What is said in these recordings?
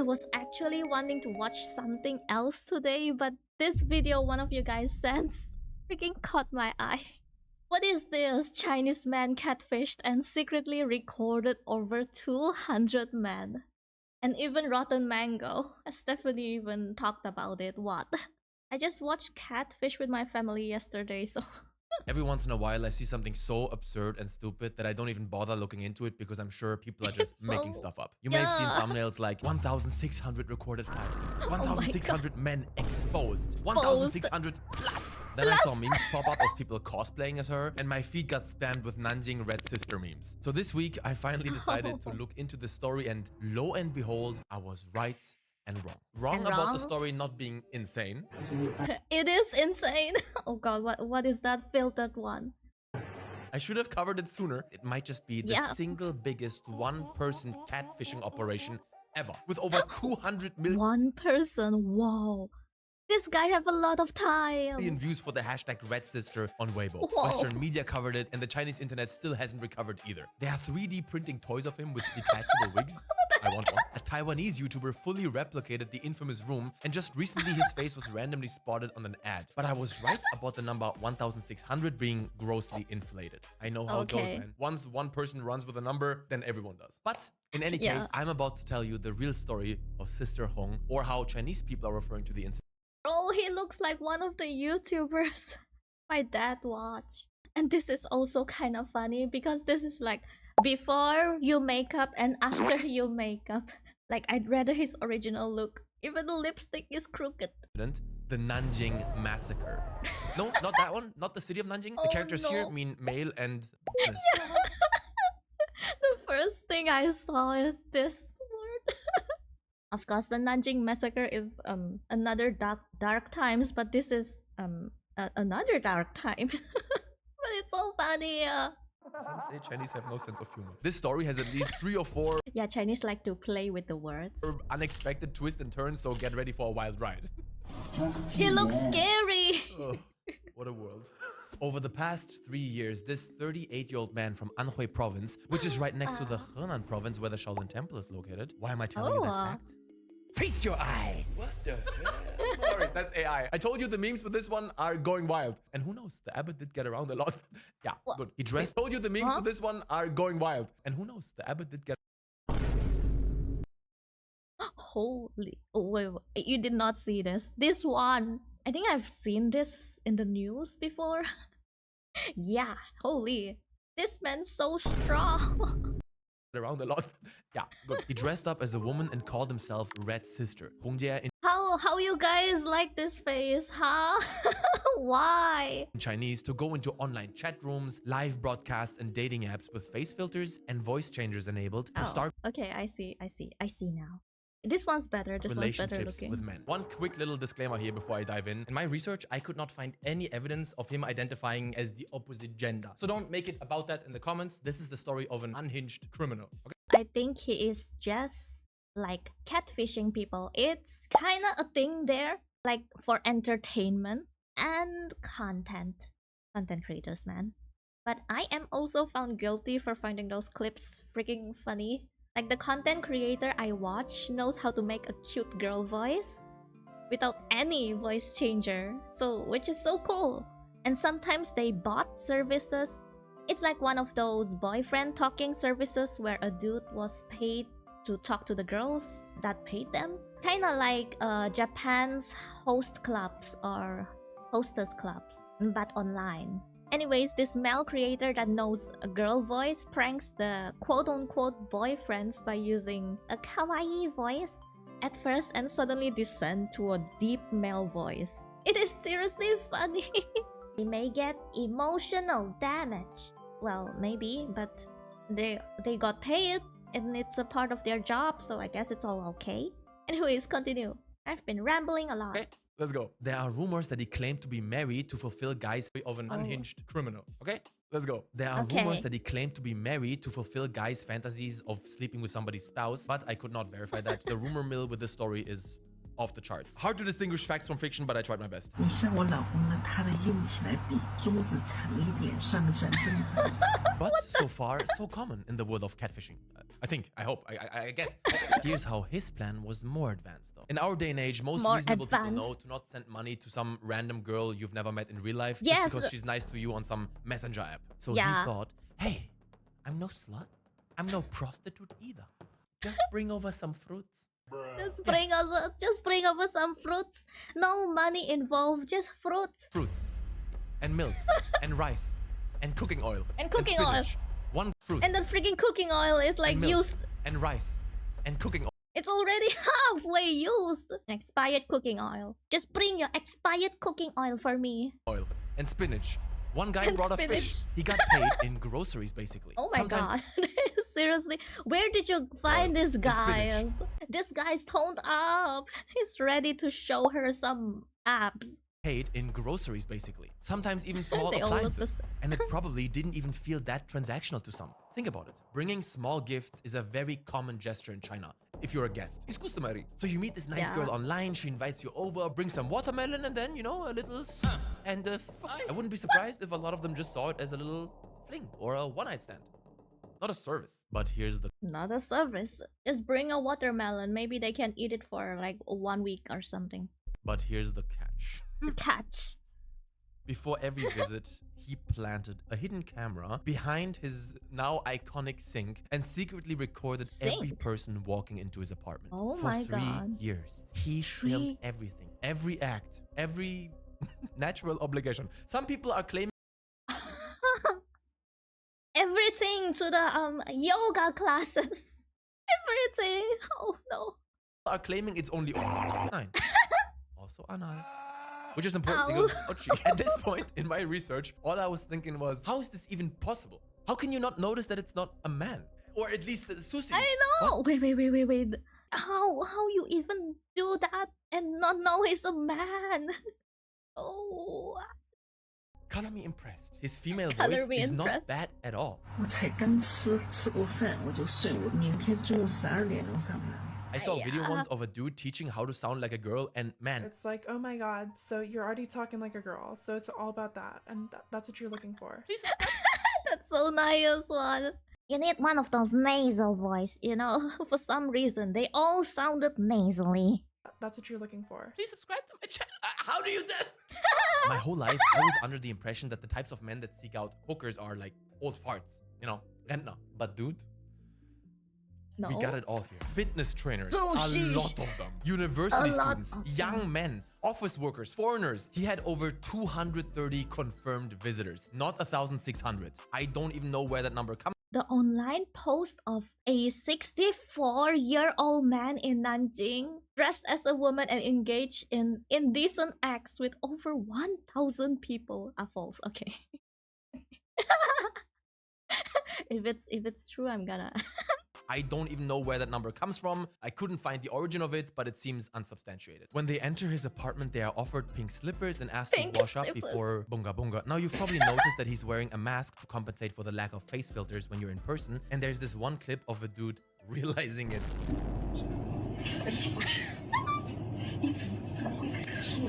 was actually wanting to watch something else today, but this video one of you guys sent freaking caught my eye. What is this? Chinese man catfished and secretly recorded over 200 men. And even Rotten Mango. Stephanie even talked about it. What? I just watched Catfish with my family yesterday, so... Every once in a while, I see something so absurd and stupid that I don't even bother looking into it because I'm sure people are just making stuff up. You may have seen thumbnails like 1,600 recorded fights, 1,600 men exposed, 1,600 plus. Then I saw memes pop up of people cosplaying as her, and my feed got spammed with Nanjing Red Sister memes. So this week, I finally decided to look into the story, and lo and behold, I was right and wrong. Wrong about the story not being insane. It is insane. Oh god, what is that filtered one? I should have covered it sooner. It might just be the single biggest one-person catfishing operation ever, with over 200 million one person, whoa. This guy have a lot of time. Views for the hashtag Red Sister on Weibo. Whoa. Western media covered it, and the Chinese internet still hasn't recovered either. They are 3D printing toys of him with detachable wigs. I want one. A Taiwanese YouTuber fully replicated the infamous room, and just recently his face was randomly spotted on an ad. But I was right about the number 1,600 being grossly inflated. I know how it goes, man. Once one person runs with a number, then everyone does. But in any case, I'm about to tell you the real story of Sister Hong, or how Chinese people are referring to the incident. Oh, he looks like one of the YouTubers my dad watched. And this is also kind of funny because this is like before you make up and after you make up. Like, I'd rather his original look. Even the lipstick is crooked. The Nanjing Massacre. No, not that one. Not the city of Nanjing. The characters here mean male and... The first thing I saw is this word. Of course, the Nanjing Massacre is another dark times, but this is another dark time. But it's so funny. Some say Chinese have no sense of humor. This story has at least 3 or 4 Chinese like to play with the words. Unexpected twists and turns, so get ready for a wild ride. He looks scary. Oh, what a world. Over the past 3 years, this 38-year-old man from Anhui province, which is right next to the Henan province where the Shaolin Temple is located. Why am I telling you that fact? Feast your eyes! What the hell? Sorry, that's AI. I told you the memes for this one are going wild. And who knows, the abbot did get around a lot. Yeah, good. He dressed. Told you the memes for this one are going wild. And who knows, the abbot did get... Holy... Oh, wait, you did not see this. This one. I think I've seen this in the news before. Yeah, holy. This man's so strong. Around a lot. Yeah, good. He dressed up as a woman and called himself Red Sister. How you guys like this face, huh? Why? In Chinese, to go into online chat rooms, live broadcasts, and dating apps with face filters and voice changers enabled to start. Okay, I see now. This one's better. This one's better looking. With men. One quick little disclaimer here before I dive in. In my research, I could not find any evidence of him identifying as the opposite gender. So don't make it about that in the comments. This is the story of an unhinged criminal. Okay? I think he is just like catfishing people. It's kind of a thing there, like for entertainment and content creators, man. But I am also found guilty for finding those clips freaking funny. Like, the content creator I watch knows how to make a cute girl voice without any voice changer, so which is so cool. And sometimes they bought services. It's like one of those boyfriend talking services where a dude was paid to talk to the girls that paid them. Kinda like Japan's host clubs or hostess clubs, but online. Anyways, this male creator that knows a girl voice pranks the quote-unquote boyfriends by using a kawaii voice at first and suddenly descend to a deep male voice. It is seriously funny. They may get emotional damage. Well, maybe, but they got paid and it's a part of their job, so I guess it's all okay. Anyways, continue. I've been rambling a lot. Okay. Let's go. There are rumors that he claimed to be married to fulfill guys of an unhinged criminal. Okay? Let's go. There are rumors that he claimed to be married to fulfill guys' fantasies of sleeping with somebody's spouse, but I could not verify that. The rumor mill with this story is off the charts. Hard to distinguish facts from fiction, but I tried my best. 你像我老公呢，他的硬起来比珠子长一点，算不算正常？ But so far, so common in the world of catfishing. I think, I hope, I guess. Here's how his plan was more advanced though. In our day and age, most More reasonable people advanced. know to not send money to some random girl you've never met in real life Yes. just because she's nice to you on some messenger app. So Yeah. he thought, hey, I'm no slut. I'm no prostitute either. Just bring over some fruits. Just bring over some fruits. No money involved, just fruits. Fruits. And milk. And rice. And cooking oil. And cooking oil. spinach. One fruit. And the freaking cooking oil is like and milk, used. And rice. And cooking oil. It's already halfway used. Expired cooking oil. Just bring your expired cooking oil for me. Oil. And spinach. One guy And brought a spinach. fish. He got paid in groceries, basically. Oh my Sometimes god. Seriously, where did you find Oil this and guy? spinach. This guy's toned up. He's ready to show her some abs. paid in groceries, basically. Sometimes even small They all look the appliances. same. And it probably didn't even feel that transactional to some. Think about it. Bringing small gifts is a very common gesture in China if you're a guest. It's customary. So you meet this nice Yeah. girl online, she invites you over, brings some watermelon, and then, you know, a little and I wouldn't be surprised if a lot of them just saw it as a little fling or a one-night stand. Not a service. But here's the Not a service. Just bring a watermelon. Maybe they can eat it for like 1 week or something. catch. Catch. Before every visit, he planted a hidden camera behind his now iconic sink and secretly recorded every Sink? person walking into his apartment. Oh For my 3 God. years. He filmed everything, every act, every natural obligation. Some people are claiming Everything to the yoga classes. Everything. Oh no. it's only 9. Also anal. Which is important Ow. because at this point in my research, all I was thinking was, how is this even possible? How can you not notice that it's not a man? Or at least Susie. I know. Wait. How you even do that and not know he's a man? Oh. Color me impressed. His female Color voice me is not impressed. bad at all. 我才刚吃过饭，我就睡，我明天中午12点钟上班。 I saw a video Yeah. once of a dude teaching how to sound like a girl, and man, It's like, oh my god, so you're already talking like a girl, so it's all about that, and that's what you're looking for. That's so nice one. You need one of those nasal voice, you know? For some reason, they all sounded nasally. That's what you're looking for. please subscribe to my channel. How do you do that? My whole life, I was under the impression that the types of men that seek out hookers are like old farts, you know, Rentner. But dude, No. we got it all here. Fitness trainers, Oh, a sheesh. lot of them. University A lot students, of young men, office workers, foreigners. He had over 230 confirmed visitors, not 1,600. I don't even know where that number comes The online post of a 64-year-old man in Nanjing dressed as a woman and engaged in indecent acts with over 1,000 people are false. Okay. if it's true, I'm gonna. I don't even know where that number comes from. I couldn't find the origin of it, but it seems unsubstantiated. When they enter his apartment, they are offered pink slippers and asked Pink to wash up slippers. before bunga bunga. Now, you've probably noticed that he's wearing a mask to compensate for the lack of face filters when you're in person. And there's this one clip of a dude realizing it.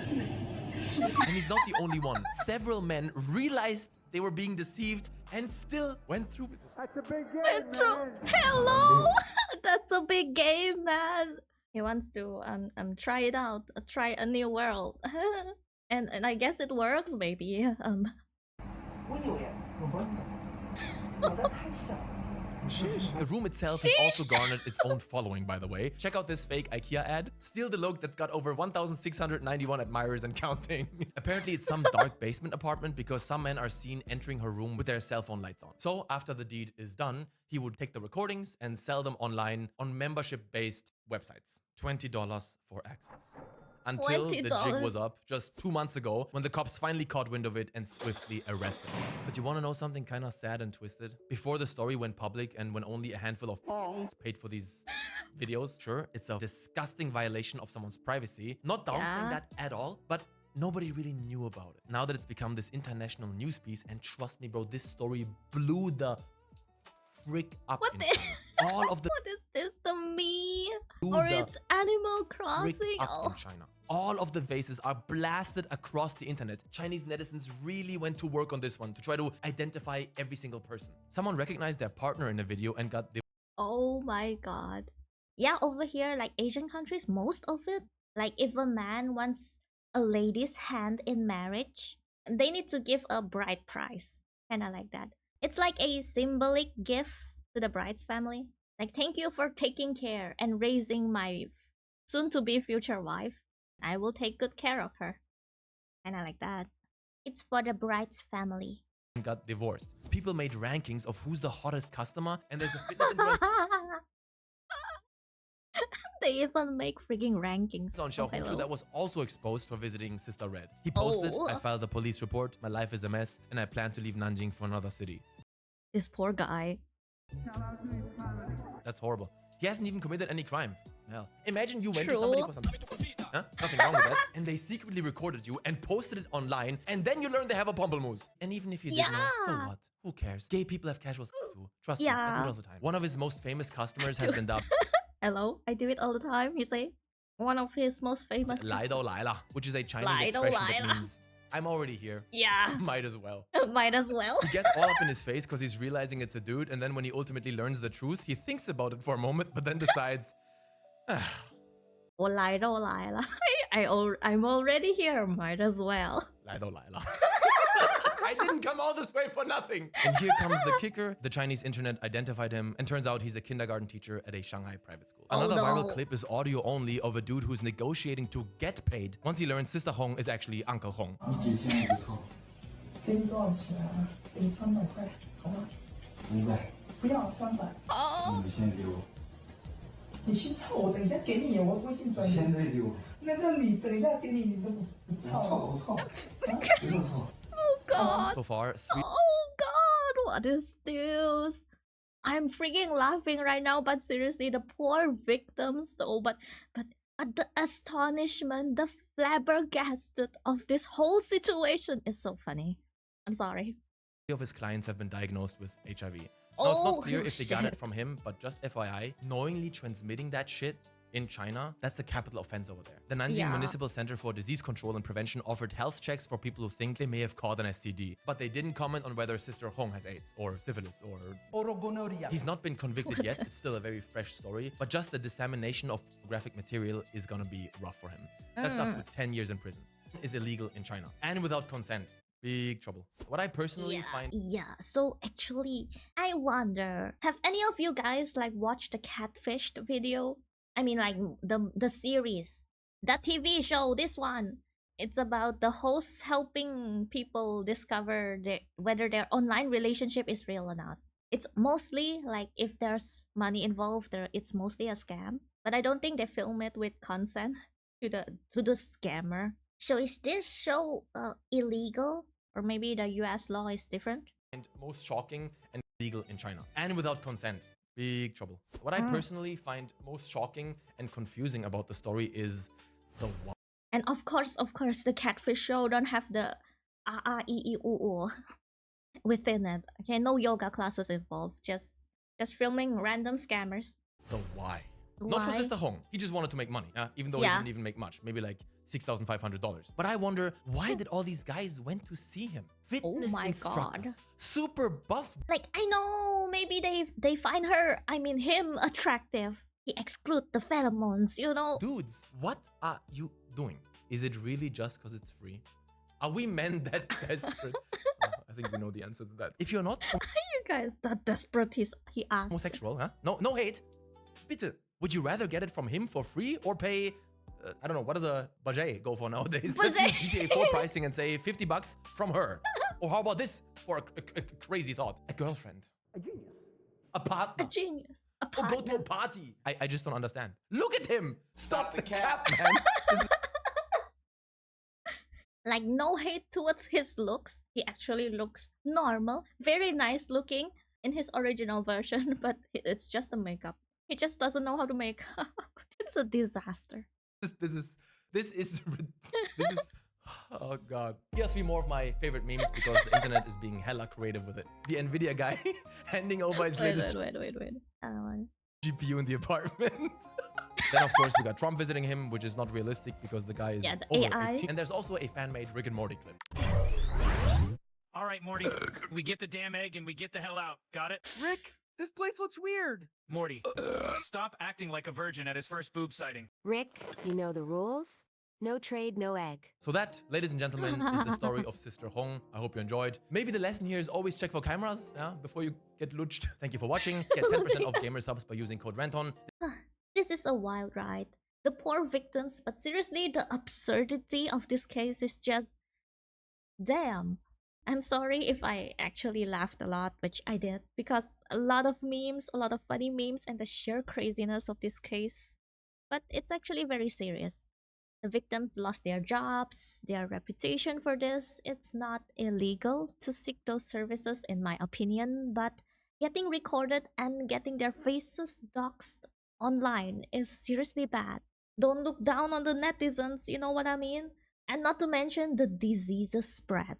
And he's not the only one. Several men realized they were being deceived and still went through with it. Went through. Hello. That's a big game, man. He wants to try it out, try a new world, and I guess it works, maybe. 我有呀，我问了，我的太小了。 The room itself has also garnered its own following, by the way. Check out this fake IKEA ad. Steal the look that's got over 1,691 admirers and counting. Apparently, it's some dark basement apartment because some men are seen entering her room with their cell phone lights on. So after the deed is done, he would take the recordings and sell them online on membership-based websites. $20 for access. Until the jig was $20. up just 2 months ago when the cops finally caught wind of it and swiftly arrested him. But you want to know something kind of sad and twisted? Before the story went public and when only a handful of paid for these videos, sure, it's a disgusting violation of someone's privacy. Not downplaying Yeah. that at all, but nobody really knew about it. Now that it's become this international news piece, and trust me, bro, this story blew the frick up What in the- China. All of the What is this? The me? Dude, Or the it's Animal frick Crossing? up Oh. in China. All of the faces are blasted across the internet. Chinese netizens really went to work on this one to try to identify every single person. Someone recognized their partner in a video and got Oh my god. Yeah, over here, like Asian countries, most of it, like if a man wants a lady's hand in marriage, they need to give a bride price. Kinda like that. It's like a symbolic gift to the bride's family. Like, thank you for taking care and raising my soon to be future wife. I will take good care of her. Kinda like that. It's for the bride's family. got divorced. People made rankings of who's the hottest customer, and there's a fitness influencer They even make freaking rankings. on of Xiaohongshu hello. that was also exposed for visiting Sister Red. He posted, Oh. I filed a police report, my life is a mess, and I plan to leave Nanjing for another city. This poor guy. That's horrible. He hasn't even committed any crime. Hell, imagine you went to True. somebody for something. Huh? Nothing wrong with that. And they secretly recorded you and posted it online, and then you learn they have a pamplemousse. And even if you didn't know, so Yeah. what? Who cares? Gay people have casual sex too. Trust me, I do Yeah. it all the time. One of his most famous customers has been dubbed Hello, I do it all the time. He say one of his most famous. 来都来了, which is a Chinese 来都 expression 来 that 了. means I'm already here. Yeah, Might as well. might as well. He gets all up in his face because he's realizing it's a dude, and then when he ultimately learns the truth, he thinks about it for a moment, but then decides, 我来都来了. I'm already here. Might as well. 来都来了. I didn't come all this way for nothing. And here comes the kicker. The Chinese internet identified him, and turns out he's a kindergarten teacher at a Shanghai private school. Oh, Another viral no. clip is audio only of a dude who's negotiating to get paid once he learns Sister Hong is actually Uncle Hong. 你给钱也不错，给你多少钱啊？给你300块，好吗？ 500，不要300， Oh, 你现在给我，你去凑，我等一下给你，我微信转现你。在给我，那你等一下给你，你都不凑凑。不凑？啊不用凑。 God. So far, 3 Oh God. What is this? I'm freaking laughing right now, but seriously, the poor victims though. But the astonishment, the flabbergasted of this whole situation is so funny. I'm sorry. of his clients have been diagnosed with HIV. Now, it's Oh, not clear if they got shit. it from him, but just FYI, knowingly transmitting that shit in China, that's a capital offense over there. The Nanjing Yeah. Municipal Center for Disease Control and Prevention offered health checks for people who think they may have caught an STD, but they didn't comment on whether Sister Hong has AIDS or syphilis or... He's not been convicted yet. It's still a very fresh story, but just the dissemination of pornographic material is gonna be rough for him. That's up to 10 years in prison. Is illegal in China and without consent. Big trouble. What I personally find... Yeah, so actually, I wonder, have any of you guys like watched the Catfished video? I mean, like the series, the TV show, this one. It's about the hosts helping people discover whether their online relationship is real or not. It's mostly like if there's money involved, it's mostly a scam. But I don't think they film it with consent to the scammer. So is this show illegal, or maybe the U.S. law is different? most shocking and illegal in China and without consent. Big trouble. What I personally find most shocking and confusing about the story is the why. And of course, the Catfish show don't have the R-R-E-E-U-U within it. Okay, no yoga classes involved. Just filming random scammers. The why. Not for Why? Sister Hong. He just wanted to make money, even though he Yeah. didn't even make much. Maybe like $6,500. But I wonder, why did all these guys went to see him? Fitness my instructors. God. Super buff. Like, I know maybe they find him attractive. He exclude the pheromones, you know. Dudes, what are you doing? Is it really just because it's free? Are we men that desperate? Oh, I think we know the answer to that. If you're not You guys, that desperate he asked. homosexual, huh? No hate. Bitte. Would you rather get it from him for free or pay, I don't know, what does a budget go for nowadays? Let's use GTA 4 pricing and say $50 from her. Or how about this for a crazy thought? A girlfriend. A genius. A partner. A genius. A Or go to partner. a party. I just don't understand. Look at him. Stop the cap, man. Like, no hate towards his looks. He actually looks normal, very nice looking in his original version, but it's just a makeup. He just doesn't know how to make up. It's a disaster. This is Oh god. Here are 3 more of my favorite memes because the internet is being hella creative with it. The Nvidia guy handing over his latest Wait. GPU in the apartment. Then of course we got Trump visiting him, which is not realistic because the guy is Yeah, the over AI. 18. And there's also a fan-made Rick and Morty clip. All right, Morty. We get the damn egg and we get the hell out. Got it? Rick, this place looks weird. Morty, stop acting like a virgin at his first boob sighting. Rick, you know the rules? No trade, no egg. So that, ladies and gentlemen, is the story of Sister Hong. I hope you enjoyed. Maybe the lesson here is always check for cameras, yeah, before you get luched. Thank you for watching. Get 10% off gamer subs by using code RANTON. This is a wild ride. The poor victims, but seriously, the absurdity of this case is just... Damn. I'm sorry if I actually laughed a lot, which I did, because a lot of memes, a lot of funny memes, and the sheer craziness of this case. But it's actually very serious. The victims lost their jobs, their reputation for this. It's not illegal to seek those services, in my opinion, but getting recorded and getting their faces doxxed online is seriously bad. Don't look down on the netizens, you know what I mean? And not to mention the diseases spread.